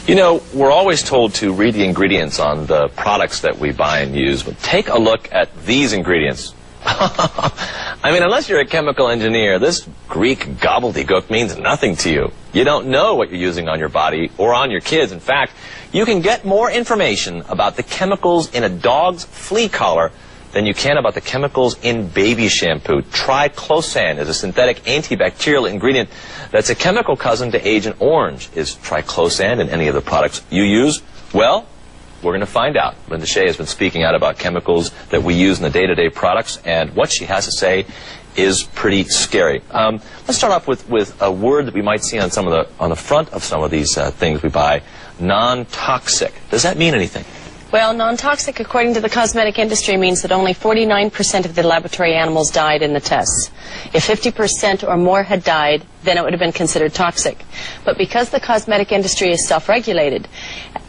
You know, we're always told to read the ingredients on the products that we buy and use, but take a look at these ingredients. I mean, unless you're a chemical engineer, this Greek gobbledygook means nothing to you. You don't know what you're using on your body or on your kids. In fact, you can get more information about the chemicals in a dog's flea collar than you can about the chemicals in baby shampoo. Triclosan is a synthetic antibacterial ingredient that's a chemical cousin to Agent Orange. Is triclosan in any of the products you use? Well, we're going to find out. Linda Shea has been speaking out about chemicals that we use in the day-to-day products, and what she has to say is pretty scary. Let's start off with a word that we might see on the front of some of these things we buy: non-toxic. Does that mean anything? Well, non-toxic, according to the cosmetic industry, means that only 49% of the laboratory animals died in the tests. If 50% or more had died, then it would have been considered toxic. But because the cosmetic industry is self-regulated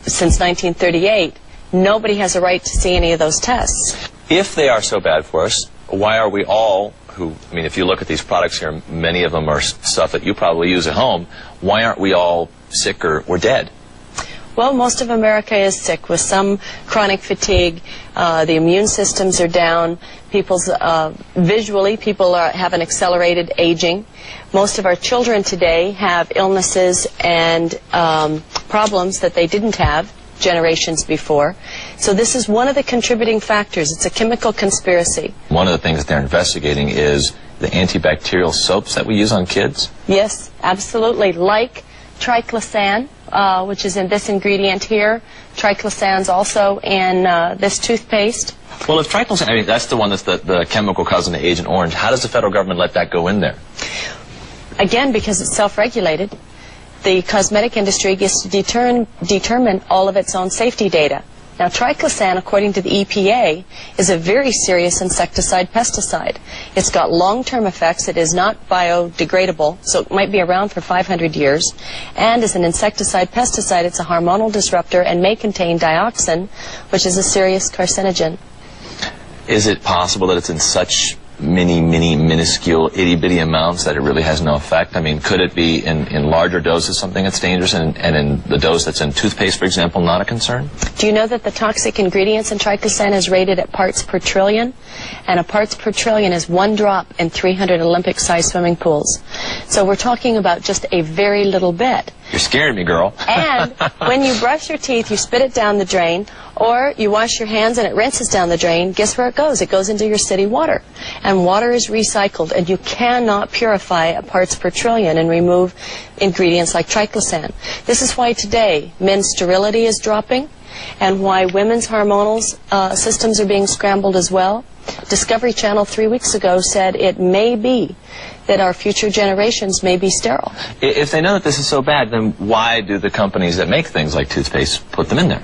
since 1938, nobody has a right to see any of those tests. If they are so bad for us, why are we all I mean, if you look at these products here, many of them are stuff that you probably use at home, why aren't we all sick or dead? Well, most of America is sick with some chronic fatigue. The immune systems are down. Visually, people have an accelerated aging. Most of our children today have illnesses and problems that they didn't have generations before. So this is one of the contributing factors. It's a chemical conspiracy. One of the things that they're investigating is the antibacterial soaps that we use on kids? Yes, absolutely. Like triclosan, which is in this ingredient here. Triclosan's also in this toothpaste. Well, if triclosan, I mean, that's the one that's the chemical cousin to Agent Orange, how does the federal government let that go in there? Again, because it's self-regulated. The cosmetic industry gets to determine all of its own safety data. Now, triclosan, according to the EPA, is a very serious insecticide-pesticide. It's got long-term effects. It is not biodegradable, so it might be around for 500 years. And as an insecticide-pesticide, it's a hormonal disruptor and may contain dioxin, which is a serious carcinogen. Is it possible that it's in such minuscule, itty-bitty amounts that it really has no effect? I mean, could it be in larger doses something that's dangerous, and in the dose that's in toothpaste, for example, not a concern? Do you know that the toxic ingredients in triclosan is rated at parts per trillion? And a parts per trillion is 1 drop in 300 Olympic-sized swimming pools. So we're talking about just a very little bit. You're scaring me, girl. And when you brush your teeth, you spit it down the drain, or you wash your hands and it rinses down the drain. Guess where it goes? It goes into your city water. And water is recycled, and you cannot purify at parts per trillion and remove ingredients like triclosan. This is why today men's sterility is dropping, and why women's hormonal systems are being scrambled as well. Discovery Channel 3 weeks ago said it may be that our future generations may be sterile. If they know that this is so bad, then why do the companies that make things like toothpaste put them in there?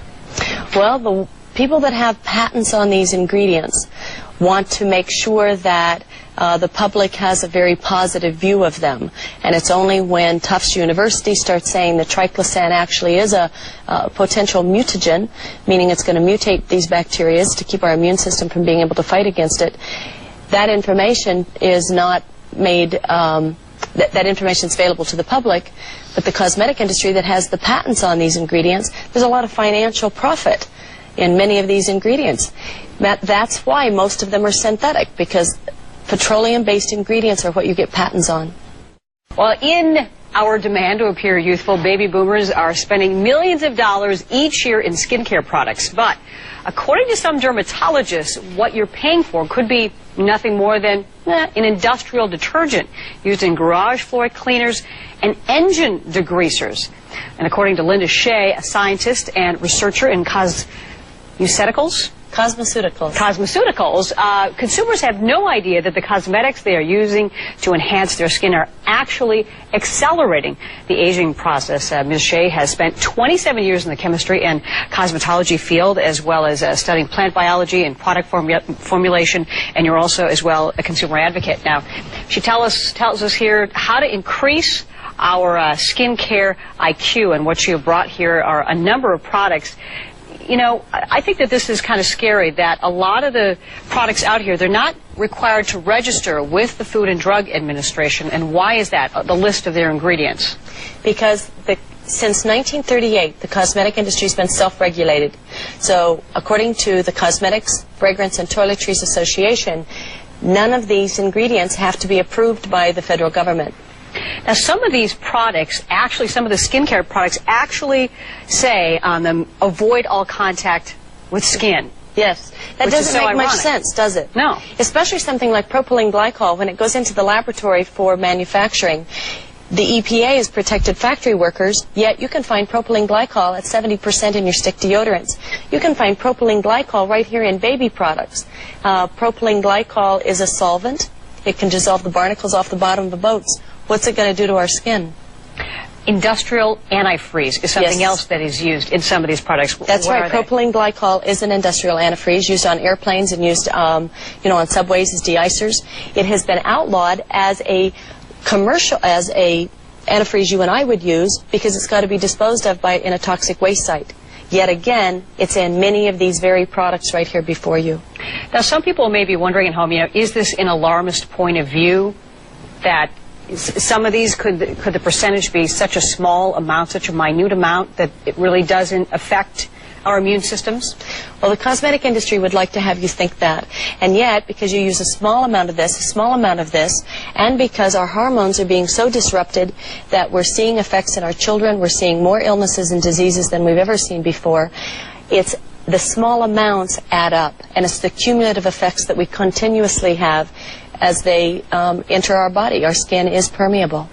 Well, the people that have patents on these ingredients want to make sure that the public has a very positive view of them. And it's only when Tufts University starts saying that triclosan actually is a potential mutagen, meaning it's going to mutate these bacteria to keep our immune system from being able to fight against it, that information is not made, that information is available to the public. But the cosmetic industry that has the patents on these ingredients, there's a lot of financial profit in many of these ingredients. That's why most of them are synthetic, because petroleum-based ingredients are what you get patents on. Well, in our demand to appear youthful, baby boomers are spending millions of dollars each year in skincare products. But according to some dermatologists, what you're paying for could be nothing more than an industrial detergent used in garage floor cleaners and engine degreasers. And according to Linda Shea, a scientist and researcher in cosmeceuticals, consumers have no idea that the cosmetics they are using to enhance their skin are actually accelerating the aging process. Ms. Shea has spent 27 years in the chemistry and cosmetology field, as well as studying plant biology and product formulation, and you're also, as well, a consumer advocate. Now, she tells us here how to increase our skincare IQ, and what you have brought here are a number of products. You know, I think that this is kind of scary, that a lot of the products out here, they're not required to register with the Food and Drug Administration. And why is that, the list of their ingredients? Because the since 1938, the cosmetic industry has been self-regulated. So, according to the Cosmetics, Fragrance, and Toiletries Association, none of these ingredients have to be approved by the federal government. Now, some of these products, actually, some of the skincare products actually say on them, avoid all contact with skin. Yes. That doesn't make much sense, does it? No. Especially something like propylene glycol, when it goes into the laboratory for manufacturing. The EPA has protected factory workers, yet you can find propylene glycol at 70% in your stick deodorants. You can find propylene glycol right here in baby products. Propylene glycol is a solvent. It can dissolve the barnacles off the bottom of the boats. What's it going to do to our skin? Industrial antifreeze is something else that is used in some of these products. That's right. Propylene glycol is an industrial antifreeze used on airplanes and used, on subways as de-icers. It has been outlawed as a antifreeze you and I would use because it's got to be disposed of in a toxic waste site. Yet again, it's in many of these very products right here before you. Now, some people may be wondering at home, is this an alarmist point of view that some of these, could the percentage be such a small amount, such a minute amount, that it really doesn't affect our immune systems? Well, the cosmetic industry would like to have you think that. And yet, because you use a small amount of this, a small amount of this, and because our hormones are being so disrupted that we're seeing effects in our children, we're seeing more illnesses and diseases than we've ever seen before, it's the small amounts add up, and it's the cumulative effects that we continuously have as they enter our body. Our skin is permeable.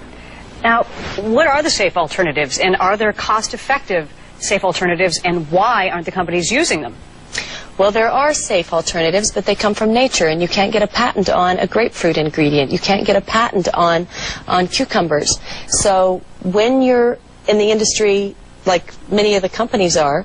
Now, what are the safe alternatives, and are there cost-effective safe alternatives, and why aren't the companies using them? Well, there are safe alternatives, but they come from nature, and you can't get a patent on a grapefruit ingredient. You can't get a patent on cucumbers. So when you're in the industry, like many of the companies are,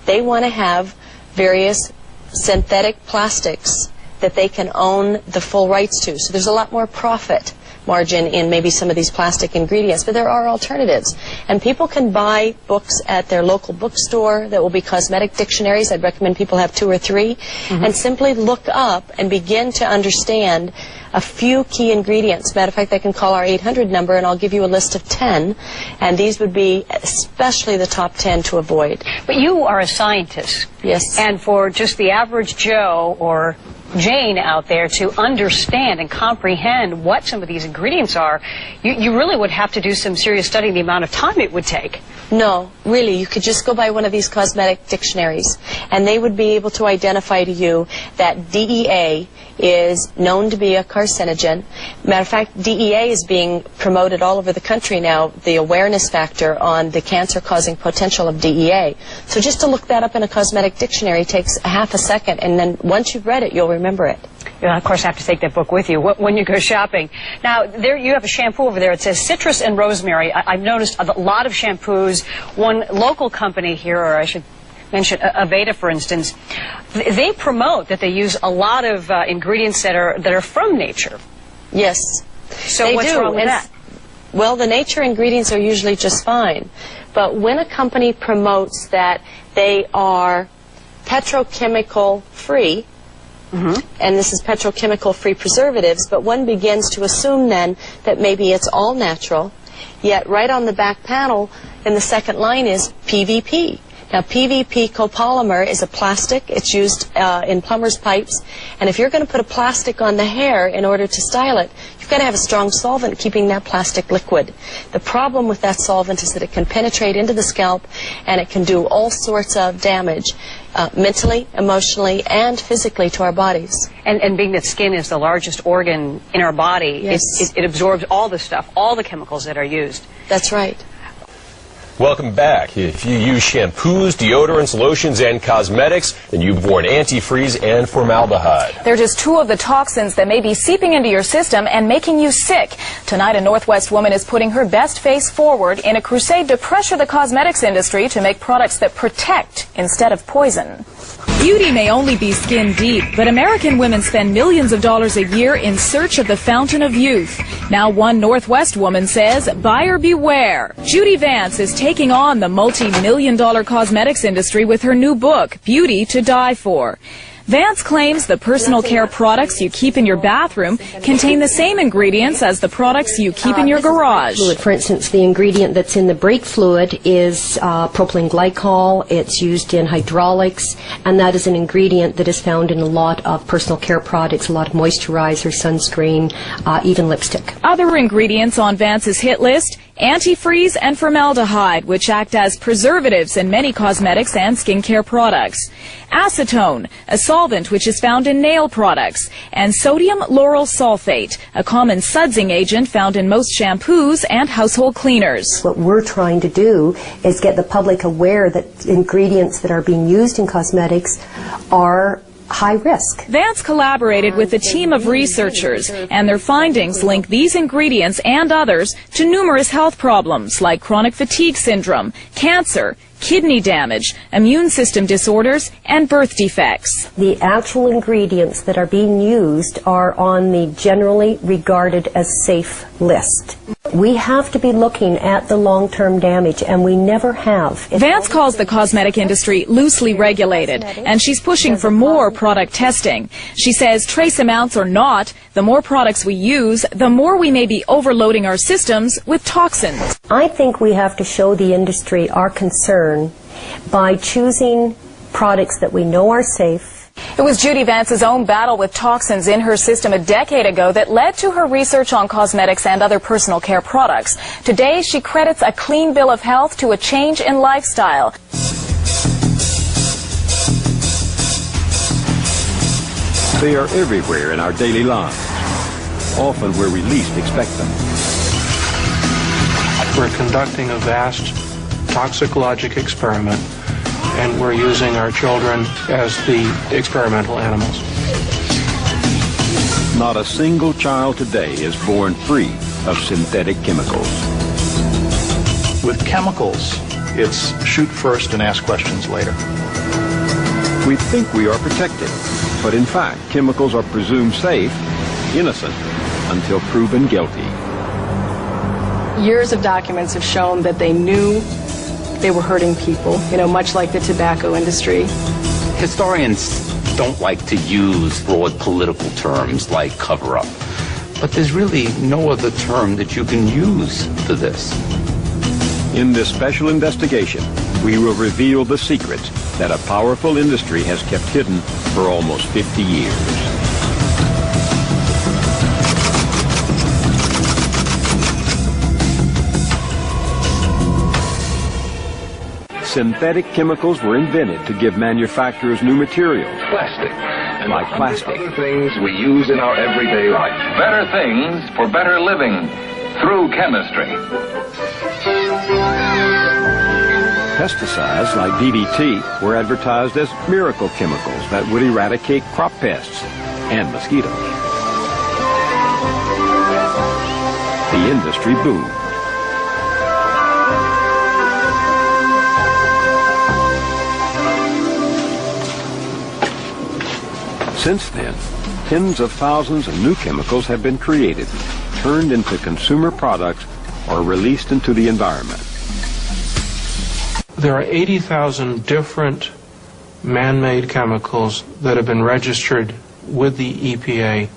they want to have various synthetic plastics that they can own the full rights to. So there's a lot more profit margin in maybe some of these plastic ingredients, but there are alternatives. And people can buy books at their local bookstore that will be cosmetic dictionaries. I'd recommend people have 2 or 3, and simply look up and begin to understand a few key ingredients. Matter of fact, they can call our 800 number and I'll give you a list of 10, and these would be especially the top 10 to avoid. But you are a scientist. Yes. And for just the average Joe or Jane out there to understand and comprehend what some of these ingredients are, you really would have to do some serious studying, the amount of time it would take. No, really, you could just go by one of these cosmetic dictionaries, and they would be able to identify to you that DEA is known to be a carcinogen. Matter of fact, DEA is being promoted all over the country now, the awareness factor on the cancer-causing potential of DEA. So just to look that up in a cosmetic dictionary takes a half a second, and then once you've read it, you'll remember it. You'll, of course, have to take that book with you when you go shopping. Now, there you have a shampoo over there. It says citrus and rosemary. I've noticed a lot of shampoos. One local company here, or I should mention Aveda, for instance, they promote that they use a lot of ingredients that are from nature. Yes. So what's wrong with that? Well, the nature ingredients are usually just fine. But when a company promotes that they are petrochemical free, and this is petrochemical-free preservatives, but one begins to assume then that maybe it's all natural, yet right on the back panel in the second line is PVP. Now, PVP copolymer is a plastic. It's used in plumber's pipes, and if you're going to put a plastic on the hair in order to style it, you've got to have a strong solvent keeping that plastic liquid. The problem with that solvent is that it can penetrate into the scalp, and it can do all sorts of damage, mentally, emotionally, and physically to our bodies. And being that skin is the largest organ in our body, yes, it absorbs all the stuff, all the chemicals that are used. That's right. Welcome back. If you use shampoos, deodorants, lotions, and cosmetics, then you've avoid antifreeze and formaldehyde. They're just 2 of the toxins that may be seeping into your system and making you sick. Tonight, a Northwest woman is putting her best face forward in a crusade to pressure the cosmetics industry to make products that protect instead of poison. Beauty may only be skin deep, but American women spend millions of dollars a year in search of the fountain of youth. Now one Northwest woman says, buyer beware. Judy Vance is taking on the multi-million-dollar cosmetics industry with her new book, Beauty to Die For. Vance claims the personal care products you keep in your bathroom contain the same ingredients as the products you keep in your garage. Fluid. For instance, the ingredient that's in the brake fluid is propylene glycol. It's used in hydraulics, and that is an ingredient that is found in a lot of personal care products, a lot of moisturizer, sunscreen, even lipstick. Other ingredients on Vance's hit list: antifreeze and formaldehyde, which act as preservatives in many cosmetics and skincare products; acetone, a solvent which is found in nail products; and sodium lauryl sulfate, a common sudsing agent found in most shampoos and household cleaners. What we're trying to do is get the public aware that ingredients that are being used in cosmetics are high risk. Vance collaborated with a team of researchers, and their findings link these ingredients and others to numerous health problems like chronic fatigue syndrome, cancer, kidney damage, immune system disorders, and birth defects. The actual ingredients that are being used are on the generally regarded as safe list. We have to be looking at the long-term damage, and we never have. Vance calls the cosmetic industry loosely regulated, and she's pushing for more product testing. She says trace amounts or not, the more products we use, the more we may be overloading our systems with toxins. I think we have to show the industry our concern by choosing products that we know are safe. It was Judy Vance's own battle with toxins in her system a decade ago that led to her research on cosmetics and other personal care products. Today, she credits a clean bill of health to a change in lifestyle. They are everywhere in our daily lives, often where we least expect them. We're conducting a vast toxicologic experiment, and we're using our children as the experimental animals. Not a single child today is born free of synthetic chemicals. With chemicals, it's shoot first and ask questions later. We think we are protected, but in fact, chemicals are presumed safe, innocent, until proven guilty. Years of documents have shown that they knew they were hurting people, much like the tobacco industry. Historians don't like to use broad political terms like cover-up, but there's really no other term that you can use for this. In this special investigation, we will reveal the secrets that a powerful industry has kept hidden for almost 50 years. Synthetic chemicals were invented to give manufacturers new materials. Plastic. And like plastic. Other things we use in our everyday life. Better things for better living through chemistry. Pesticides like DDT were advertised as miracle chemicals that would eradicate crop pests and mosquitoes. The industry boomed. Since then, tens of thousands of new chemicals have been created, turned into consumer products, or released into the environment. There are 80,000 different man-made chemicals that have been registered with the EPA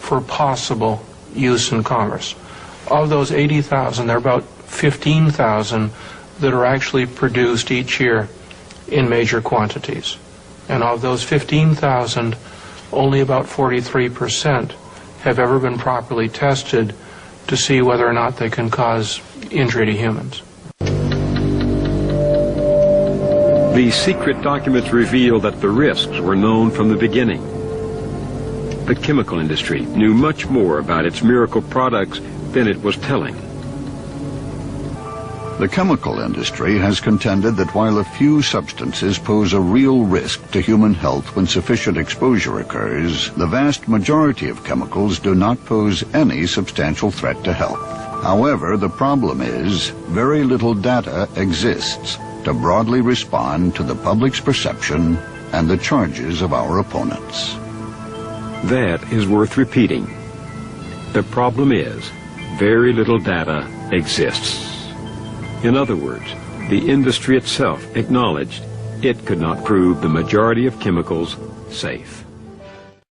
for possible use in commerce. Of those 80,000, there are about 15,000 that are actually produced each year in major quantities. And of those 15,000, only about 43% have ever been properly tested to see whether or not they can cause injury to humans. These secret documents reveal that the risks were known from the beginning. The chemical industry knew much more about its miracle products than it was telling. The chemical industry has contended that while a few substances pose a real risk to human health when sufficient exposure occurs, the vast majority of chemicals do not pose any substantial threat to health. However, the problem is very little data exists to broadly respond to the public's perception and the charges of our opponents. That is worth repeating. The problem is very little data exists. In other words, the industry itself acknowledged it could not prove the majority of chemicals safe.